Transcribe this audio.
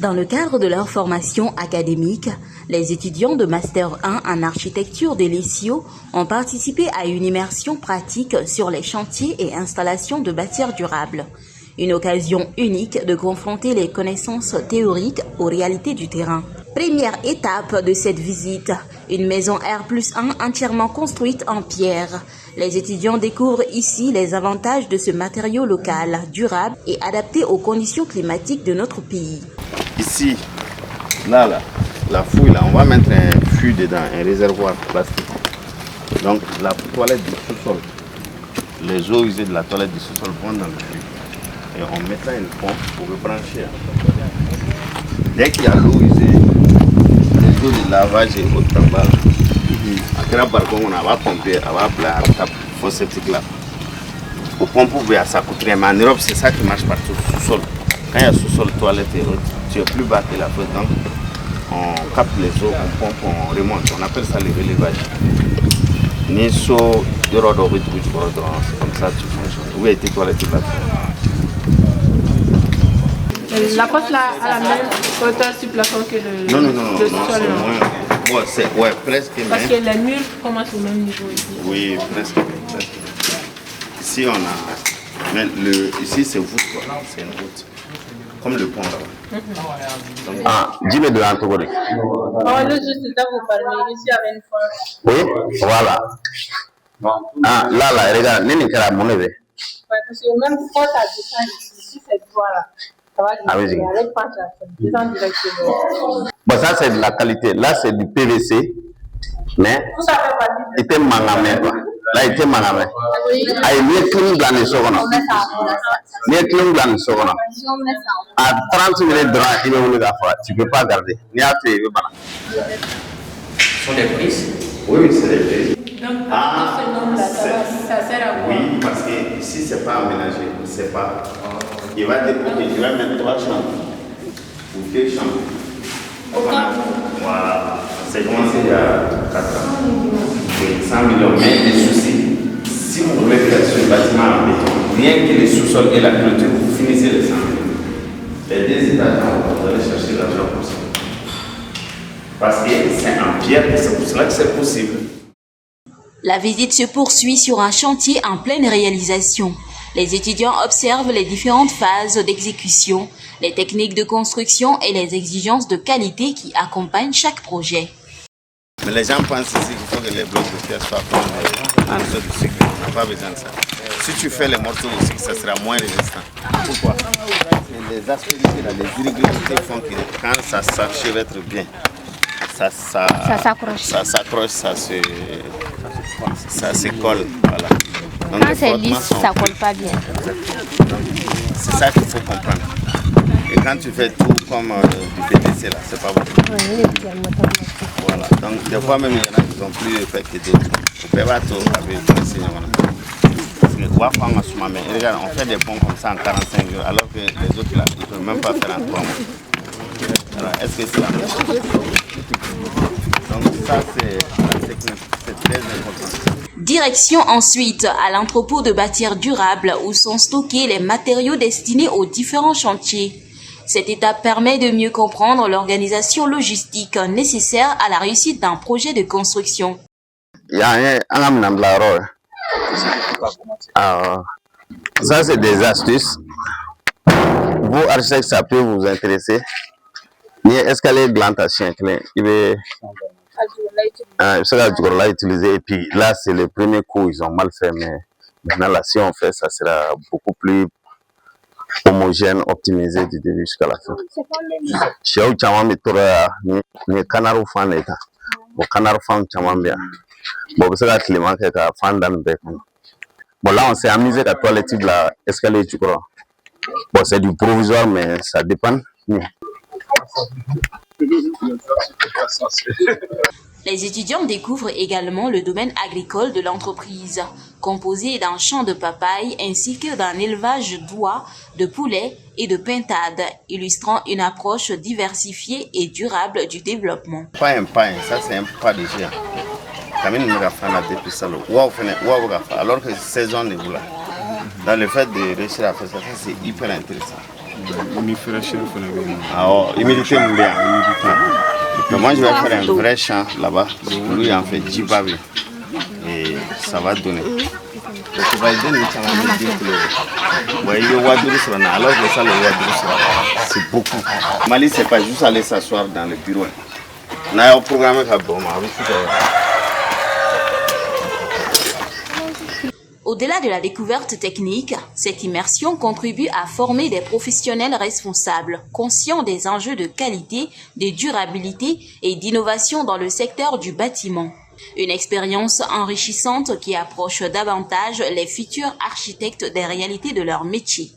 Dans le cadre de leur formation académique, les étudiants de Master 1 en architecture des Lessio ont participé à une immersion pratique sur les chantiers et installations de bâtir durables. Une occasion unique de confronter les connaissances théoriques aux réalités du terrain. Première étape de cette visite, une maison R+1 entièrement construite en pierre. Les étudiants découvrent ici les avantages de ce matériau local, durable et adapté aux conditions climatiques de notre pays. Ici, là, la fouille, là, on va mettre un fût dedans, un réservoir plastique. Donc la toilette du sous-sol, les eaux usées de la toilette du sous-sol vont dans le fût. Et on mettra une pompe pour le brancher. Dès qu'il y a l'eau usée, les eaux de lavage et autres en bas, après par contre on va pomper, on va appeler à la fosse septique là. Au pompe ça coûte rien, mais en Europe c'est ça qui marche partout, sous-sol. Quand il y a sous-sol, toilette et autres, tu es plus bas que la flotte, donc on capte les eaux, on pompe, on remonte, on appelle ça le relevage. Nisso, c'est comme ça tu fonctionnes. Où est tes toilettes là? La porte là a la même hauteur sur plafond que le sol. Ouais, presque. Parce que les murs commencent au même niveau ici. Oui, presque. Ici on a. Mais ici c'est voûte quoi. C'est une voûte. Comme le pont là. Dis-le de l'anthropologie. Oh, le juste là vous parlez ici avec une fois. Oui, voilà. Là, regarde, n'est-ce pas la monnaie? Ouais, parce que même quand ça descend ici, cette voie là. Avec bon, ça c'est de la qualité. Là c'est du PVC, mais il était mangamé. Là il était mangamé. Ah, il est clean dans les secondes. Il est clean dans les secondes. À 30 minutes de il est venu la fois. Tu peux pas garder. Ni à faire. Ce sont des prises. Oui, c'est des prises. Donc, ça sert à quoi? Oui, parce que ici c'est pas aménagé, c'est pas. Il va découper, il va mettre 3 chambres ou 2 chambres. Voilà, c'est commencé il y a 4 ans. Oui, 100 millions. Mais les soucis, si vous voulez faire ce bâtiment en béton, rien que le sous-sol et la clôture, vous finissez les 100 millions. Les 2 étages, vous allez chercher l'argent pour ça. Parce que c'est en pierre et c'est pour cela que c'est possible. La visite se poursuit sur un chantier en pleine réalisation. Les étudiants observent les différentes phases d'exécution, les techniques de construction et les exigences de qualité qui accompagnent chaque projet. Mais les gens pensent ici qu'il faut que les blocs de pierre soient comme les morceaux de sucre. On n'a pas besoin de ça. Si tu fais les morceaux de sucre, ça sera moins résistant. Pourquoi? Les aspérités, les irrégularités font que quand ça s'achevêtre bien, ça s'accroche, ça se colle. Voilà. Donc, quand c'est lisse, ça ne colle pas bien. C'est ça qu'il faut comprendre. Et quand tu fais tout comme du PVC, là, c'est pas bon. Voilà. Donc, des fois, même il y en a qui sont plus faits que d'autres. Regarde, on fait des ponts comme ça en 45 jours, alors que les autres, là, ils ne peuvent même pas faire en 3 mois. Alors, est-ce que c'est la même chose? Donc, ça, c'est la technique. C'est très important. Direction ensuite à l'entrepôt de bâtir durable où sont stockés les matériaux destinés aux différents chantiers. Cette étape permet de mieux comprendre l'organisation logistique nécessaire à la réussite d'un projet de construction. Ça c'est des astuces. Vous architectes, ça peut vous intéresser. Il y a escalier glantation il veut utiliser et puis là c'est le premier coup, ils ont mal fait, mais maintenant là si on fait ça sera beaucoup plus homogène, optimisé du début jusqu'à la fin. Chez Chama Mitora ni Kanaru fan eta. Bon Kanaru fan Chama bien. Bon c'est la climat que ka fan dan bec. Bon là on s'est amusé à la toilette de la escalier tu crois. Bon c'est du provisoire mais ça dépend. Les étudiants découvrent également le domaine agricole de l'entreprise, composé d'un champ de papaye ainsi que d'un élevage d'oies, de poulets et de pintades, illustrant une approche diversifiée et durable du développement. Pain, ça c'est un pas de géant. Alors que saison n'est pas là. Dans le fait de réussir à faire ça, c'est hyper intéressant. Humidité mondiale. Mais moi, je vais faire un vrai champ là-bas. Lui, en fait 10 baves. Et ça va donner. Donc, on va aider nous à dire que alors que ça, le c'est beaucoup. Mali, c'est pas juste aller s'asseoir dans le bureau. On a un programme qui a bon. Au-delà de la découverte technique, cette immersion contribue à former des professionnels responsables, conscients des enjeux de qualité, de durabilité et d'innovation dans le secteur du bâtiment. Une expérience enrichissante qui approche davantage les futurs architectes des réalités de leur métier.